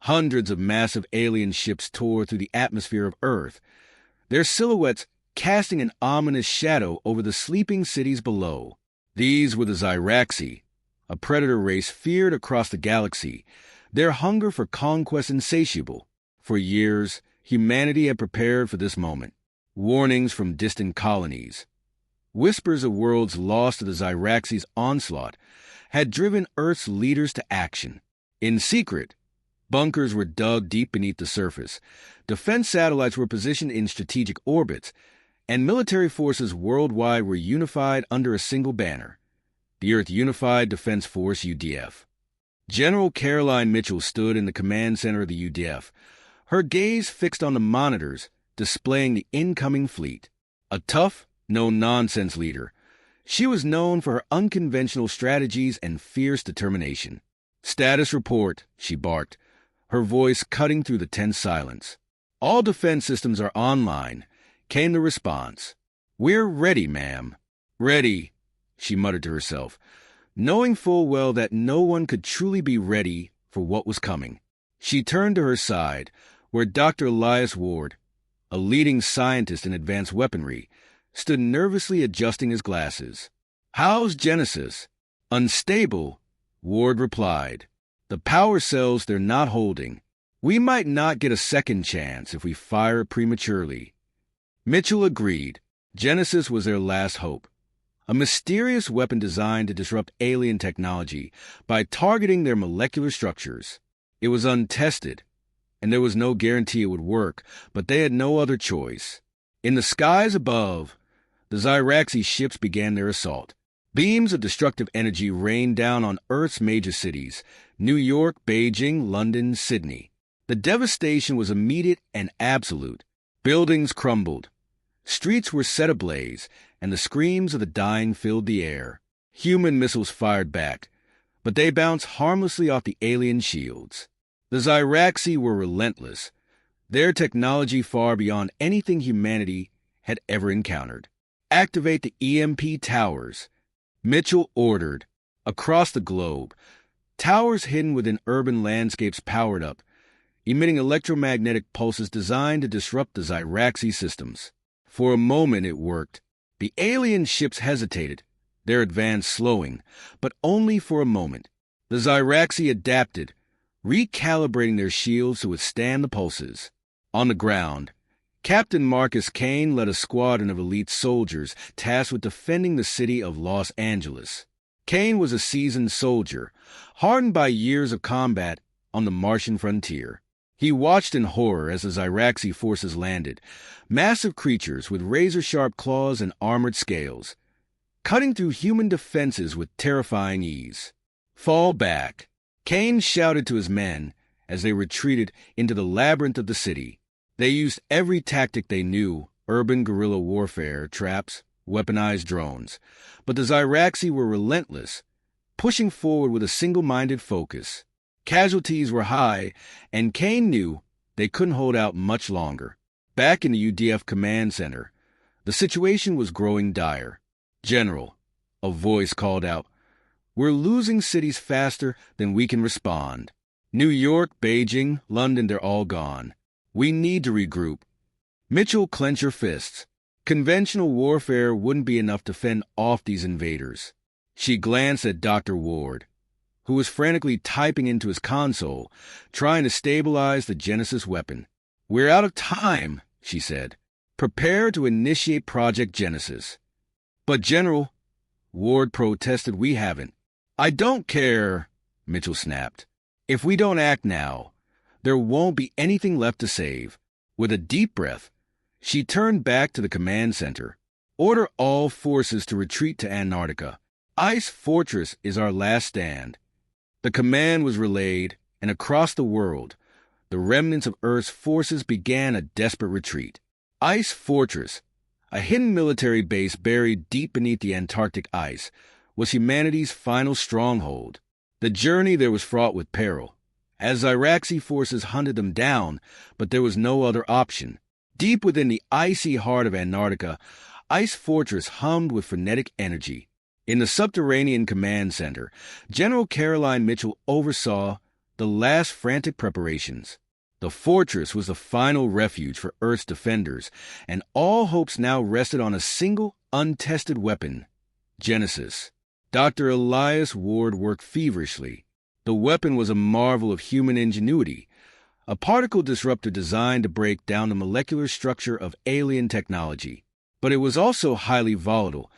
Hundreds of massive alien ships tore through the atmosphere of Earth, their silhouettes casting an ominous shadow over the sleeping cities below. These were the Zyraxi, a predator race feared across the galaxy, their hunger for conquest insatiable. For years, humanity had prepared for this moment. Warnings from distant colonies, whispers of worlds lost to the Zyraxi's onslaught, had driven Earth's leaders to action. In secret, bunkers were dug deep beneath the surface, defense satellites were positioned in strategic orbits, and military forces worldwide were unified under a single banner, the Earth Unified Defense Force UDF. General Caroline Mitchell stood in the command center of the UDF, her gaze fixed on the monitors displaying the incoming fleet. A tough, no-nonsense leader, she was known for her unconventional strategies and fierce determination. "Status report," she barked, her voice cutting through the tense silence. "All defense systems are online," came the response. "We're ready, ma'am." "Ready," she muttered to herself, knowing full well that no one could truly be ready for what was coming. She turned to her side, where Dr. Elias Ward, a leading scientist in advanced weaponry, stood nervously adjusting his glasses. "How's Genesis?" "Unstable," Ward replied. "The power cells they're not holding. We might not get a second chance if we fire prematurely." Mitchell agreed. Genesis was their last hope. A mysterious weapon designed to disrupt alien technology by targeting their molecular structures. It was untested, and there was no guarantee it would work, but they had no other choice. In the skies above, the Zyraxi ships began their assault. Beams of destructive energy rained down on Earth's major cities: New York, Beijing, London, Sydney. The devastation was immediate and absolute. Buildings crumbled. Streets were set ablaze, and the screams of the dying filled the air. Human missiles fired back, but they bounced harmlessly off the alien shields. The Zyraxi were relentless, their technology far beyond anything humanity had ever encountered. "Activate the EMP towers," Mitchell ordered. Across the globe, towers hidden within urban landscapes powered up, emitting electromagnetic pulses designed to disrupt the Zyraxi systems. For a moment it worked. The alien ships hesitated, their advance slowing, but only for a moment. The Zyraxi adapted, recalibrating their shields to withstand the pulses. On the ground, Captain Marcus Kane led a squadron of elite soldiers tasked with defending the city of Los Angeles. Kane was a seasoned soldier, hardened by years of combat on the Martian frontier. He watched in horror as the Zyraxi forces landed, massive creatures with razor-sharp claws and armored scales, cutting through human defenses with terrifying ease. "Fall back," Kane shouted to his men as they retreated into the labyrinth of the city. They used every tactic they knew: urban guerrilla warfare, traps, weaponized drones. But the Zyraxi were relentless, pushing forward with a single-minded focus. Casualties were high, and Kane knew they couldn't hold out much longer. Back in the UDF command center, the situation was growing dire. "General," a voice called out, "we're losing cities faster than we can respond. New York, Beijing, London, they're all gone. We need to regroup." Mitchell clenched her fists. Conventional warfare wouldn't be enough to fend off these invaders. She glanced at Dr. Ward, who was frantically typing into his console, trying to stabilize the Genesis weapon. "We're out of time," she said. "Prepare to initiate Project Genesis." "But, General," Ward protested, "we haven't." "I don't care," Mitchell snapped. "If we don't act now, there won't be anything left to save." With a deep breath, she turned back to the command center. "Order all forces to retreat to Antarctica. Ice Fortress is our last stand." The command was relayed, and across the world, the remnants of Earth's forces began a desperate retreat. Ice Fortress, a hidden military base buried deep beneath the Antarctic ice, was humanity's final stronghold. The journey there was fraught with peril, as Zyraxi forces hunted them down, but there was no other option. Deep within the icy heart of Antarctica, Ice Fortress hummed with frenetic energy. In the subterranean command center, General Caroline Mitchell oversaw the last frantic preparations. The fortress was the final refuge for Earth's defenders, and all hopes now rested on a single, untested weapon, Genesis. Dr. Elias Ward worked feverishly. The weapon was a marvel of human ingenuity, a particle disruptor designed to break down the molecular structure of alien technology. But it was also highly volatile,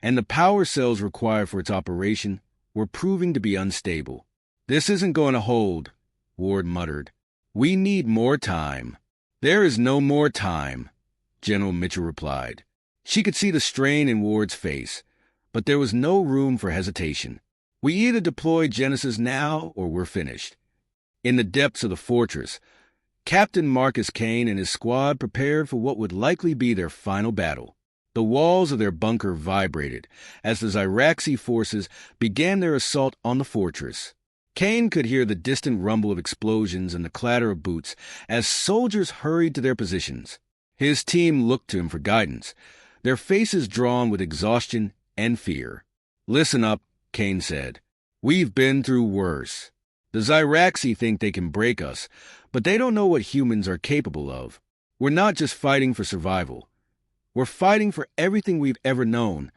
and the power cells required for its operation were proving to be unstable. "This isn't going to hold," Ward muttered. "We need more time." "There is no more time," General Mitchell replied. She could see the strain in Ward's face, but there was no room for hesitation. "We either deploy Genesis now or we're finished." In the depths of the fortress, Captain Marcus Kane and his squad prepared for what would likely be their final battle. The walls of their bunker vibrated as the Zyraxi forces began their assault on the fortress. Kane could hear the distant rumble of explosions and the clatter of boots as soldiers hurried to their positions. His team looked to him for guidance, their faces drawn with exhaustion and fear. "Listen up," Kane said. "We've been through worse. The Zyraxi think they can break us, but they don't know what humans are capable of. We're not just fighting for survival. We're fighting for everything we've ever known.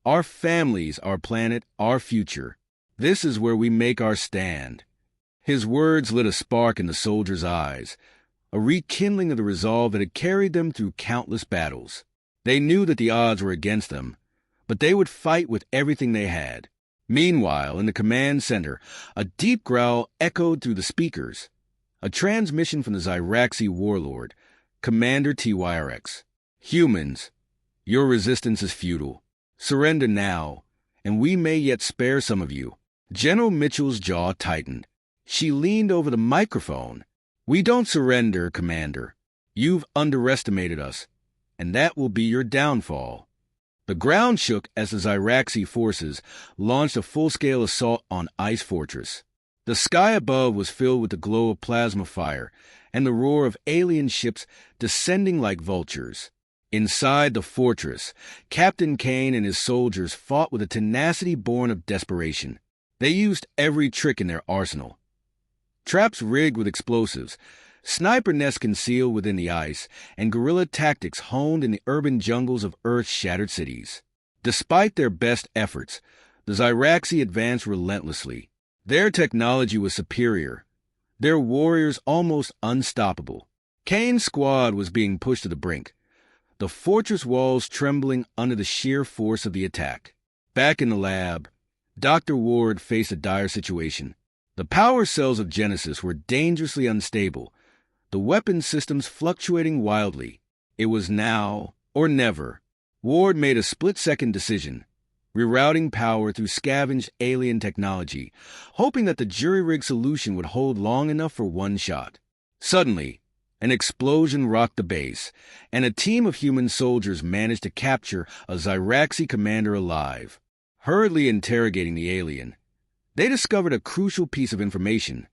Our families, our planet, our future. This is where we make our stand." His words lit a spark in the soldiers' eyes, a rekindling of the resolve that had carried them through countless battles. They knew that the odds were against them, but they would fight with everything they had. Meanwhile, in the command center, a deep growl echoed through the speakers. A transmission from the Zyraxi warlord, Commander TYRX. "Humans, your resistance is futile. Surrender now, and we may yet spare some of you." General Mitchell's jaw tightened. She leaned over the microphone. "We don't surrender, Commander. You've underestimated us, and that will be your downfall." The ground shook as the Zyraxi forces launched a full-scale assault on Ice Fortress. The sky above was filled with the glow of plasma fire and the roar of alien ships descending like vultures. Inside the fortress, Captain Kane and his soldiers fought with a tenacity born of desperation. They used every trick in their arsenal. Traps rigged with explosives, sniper nests concealed within the ice, and guerrilla tactics honed in the urban jungles of Earth's shattered cities. Despite their best efforts, the Zyraxi advanced relentlessly. Their technology was superior, their warriors almost unstoppable. Kane's squad was being pushed to the brink, the fortress walls trembling under the sheer force of the attack. Back in the lab, Dr. Ward faced a dire situation. The power cells of Genesis were dangerously unstable, the weapon systems fluctuating wildly. It was now or never. Ward made a split-second decision, rerouting power through scavenged alien technology, hoping that the jury-rig solution would hold long enough for one shot. Suddenly, an explosion rocked the base, and a team of human soldiers managed to capture a Zyraxi commander alive. Hurriedly interrogating the alien, they discovered a crucial piece of information.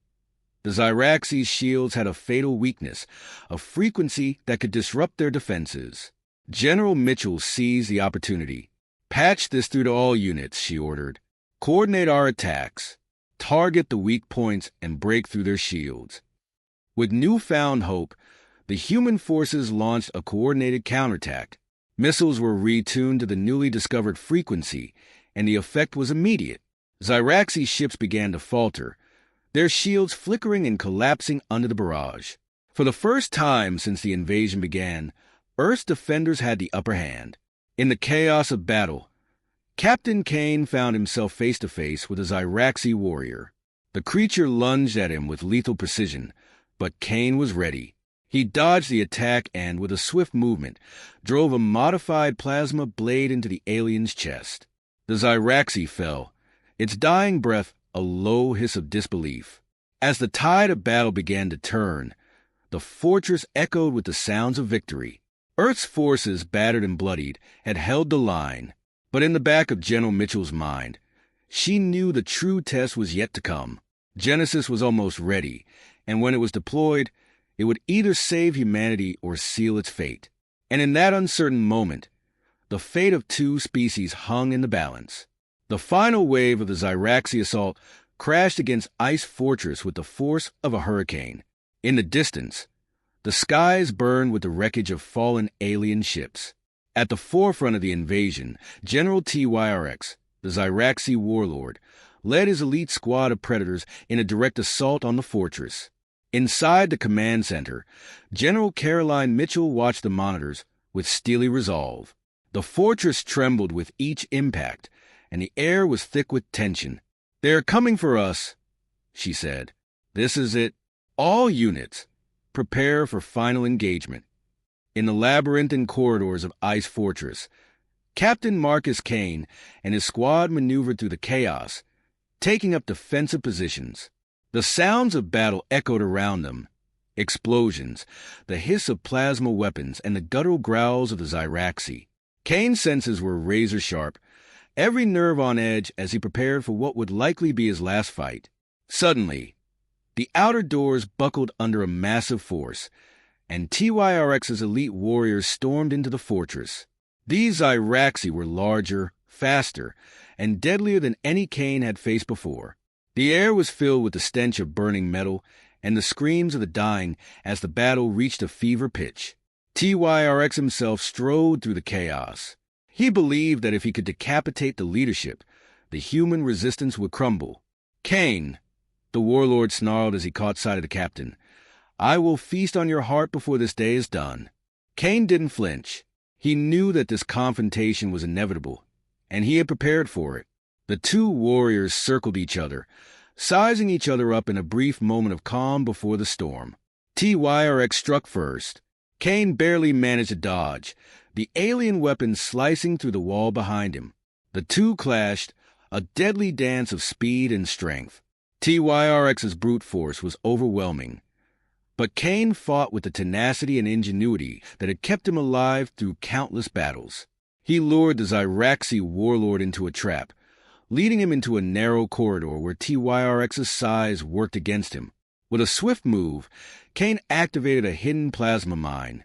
The Zyraxi's shields had a fatal weakness, a frequency that could disrupt their defenses. General Mitchell seized the opportunity. "Patch this through to all units," she ordered. "Coordinate our attacks. Target the weak points and break through their shields." With newfound hope, the human forces launched a coordinated counterattack. Missiles were retuned to the newly discovered frequency, and the effect was immediate. Zyraxi ships began to falter, their shields flickering and collapsing under the barrage. For the first time since the invasion began, Earth's defenders had the upper hand. In the chaos of battle, Captain Kane found himself face-to-face with a Zyraxi warrior. The creature lunged at him with lethal precision, but Kane was ready. He dodged the attack and, with a swift movement, drove a modified plasma blade into the alien's chest. The Zyraxi fell, its dying breath a low hiss of disbelief. As the tide of battle began to turn, the fortress echoed with the sounds of victory. Earth's forces, battered and bloodied, had held the line, but in the back of General Mitchell's mind, she knew the true test was yet to come. Genesis was almost ready, and when it was deployed, it would either save humanity or seal its fate. And in that uncertain moment, the fate of two species hung in the balance. The final wave of the Zyraxi assault crashed against Ice Fortress with the force of a hurricane. In the distance, the skies burned with the wreckage of fallen alien ships. At the forefront of the invasion, General TYRX, the Zyraxi warlord, led his elite squad of predators in a direct assault on the fortress. Inside the command center, General Caroline Mitchell watched the monitors with steely resolve. The fortress trembled with each impact, and the air was thick with tension. "They're coming for us," she said. "This is it. All units, prepare for final engagement." In the labyrinthine corridors of Ice Fortress, Captain Marcus Kane and his squad maneuvered through the chaos, taking up defensive positions. The sounds of battle echoed around them. Explosions, the hiss of plasma weapons, and the guttural growls of the Zyraxi. Kane's senses were razor-sharp, every nerve on edge as he prepared for what would likely be his last fight. Suddenly, the outer doors buckled under a massive force, and TYRX's elite warriors stormed into the fortress. These Zyraxi were larger, faster, and deadlier than any Kane had faced before. The air was filled with the stench of burning metal and the screams of the dying as the battle reached a fever pitch. TYRX himself strode through the chaos. He believed that if he could decapitate the leadership, the human resistance would crumble. "Kane," the warlord snarled as he caught sight of the captain, "I will feast on your heart before this day is done." Kane didn't flinch. He knew that this confrontation was inevitable, and he had prepared for it. The two warriors circled each other, sizing each other up in a brief moment of calm before the storm. TYRX struck first. Kane barely managed to dodge, the alien weapon slicing through the wall behind him. The two clashed, a deadly dance of speed and strength. TYRX's brute force was overwhelming, but Kane fought with the tenacity and ingenuity that had kept him alive through countless battles. He lured the Zyraxi warlord into a trap, leading him into a narrow corridor where TYRX's size worked against him. With a swift move, Kane activated a hidden plasma mine,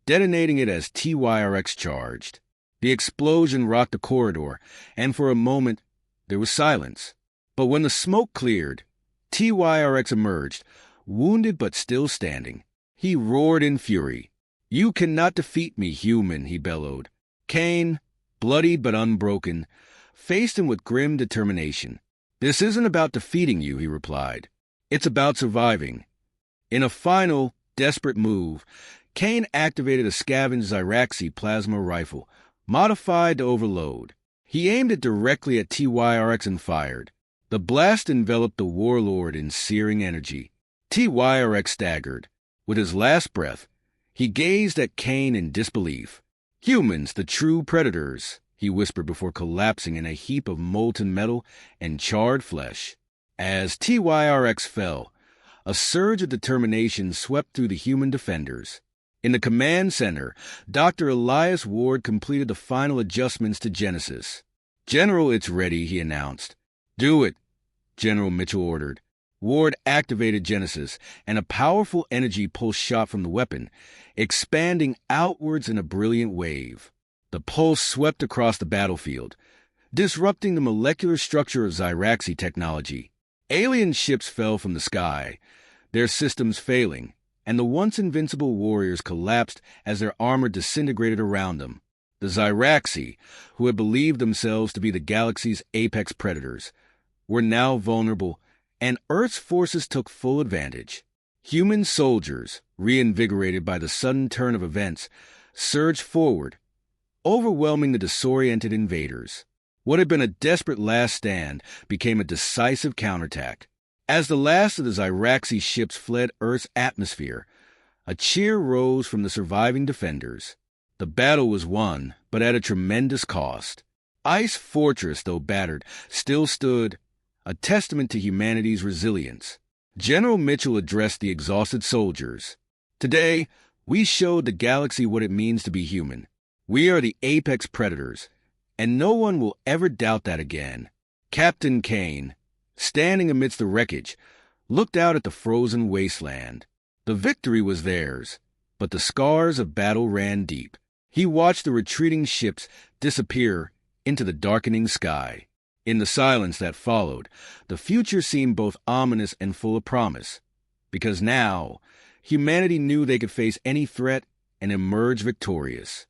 detonating it as TYRX charged. The explosion rocked the corridor, and for a moment, there was silence. But when the smoke cleared, TYRX emerged, wounded but still standing. He roared in fury. "You cannot defeat me, human," he bellowed. Kane, bloodied but unbroken, faced him with grim determination. "This isn't about defeating you," he replied. "It's about surviving." In a final, desperate move, Kane activated a scavenged Zyraxi plasma rifle, modified to overload. He aimed it directly at TYRX and fired. The blast enveloped the warlord in searing energy. TYRX staggered. With his last breath, he gazed at Kane in disbelief. "Humans, the true predators," he whispered before collapsing in a heap of molten metal and charred flesh. As TYRX fell, a surge of determination swept through the human defenders. In the command center, Dr. Elias Ward completed the final adjustments to Genesis. "General, it's ready," he announced. "Do it," General Mitchell ordered. Ward activated Genesis, and a powerful energy pulse shot from the weapon, expanding outwards in a brilliant wave. The pulse swept across the battlefield, disrupting the molecular structure of Zyraxi technology. Alien ships fell from the sky, their systems failing, and the once invincible warriors collapsed as their armor disintegrated around them. The Zyraxi, who had believed themselves to be the galaxy's apex predators, were now vulnerable, and Earth's forces took full advantage. Human soldiers, reinvigorated by the sudden turn of events, surged forward, overwhelming the disoriented invaders. What had been a desperate last stand became a decisive counterattack. As the last of the Zyraxi ships fled Earth's atmosphere, a cheer rose from the surviving defenders. The battle was won, but at a tremendous cost. Ice Fortress, though battered, still stood, a testament to humanity's resilience. General Mitchell addressed the exhausted soldiers. "Today, we showed the galaxy what it means to be human. We are the apex predators, and no one will ever doubt that again." Captain Kane, standing amidst the wreckage, looked out at the frozen wasteland. The victory was theirs, but the scars of battle ran deep. He watched the retreating ships disappear into the darkening sky. In the silence that followed, the future seemed both ominous and full of promise, because now humanity knew they could face any threat and emerge victorious.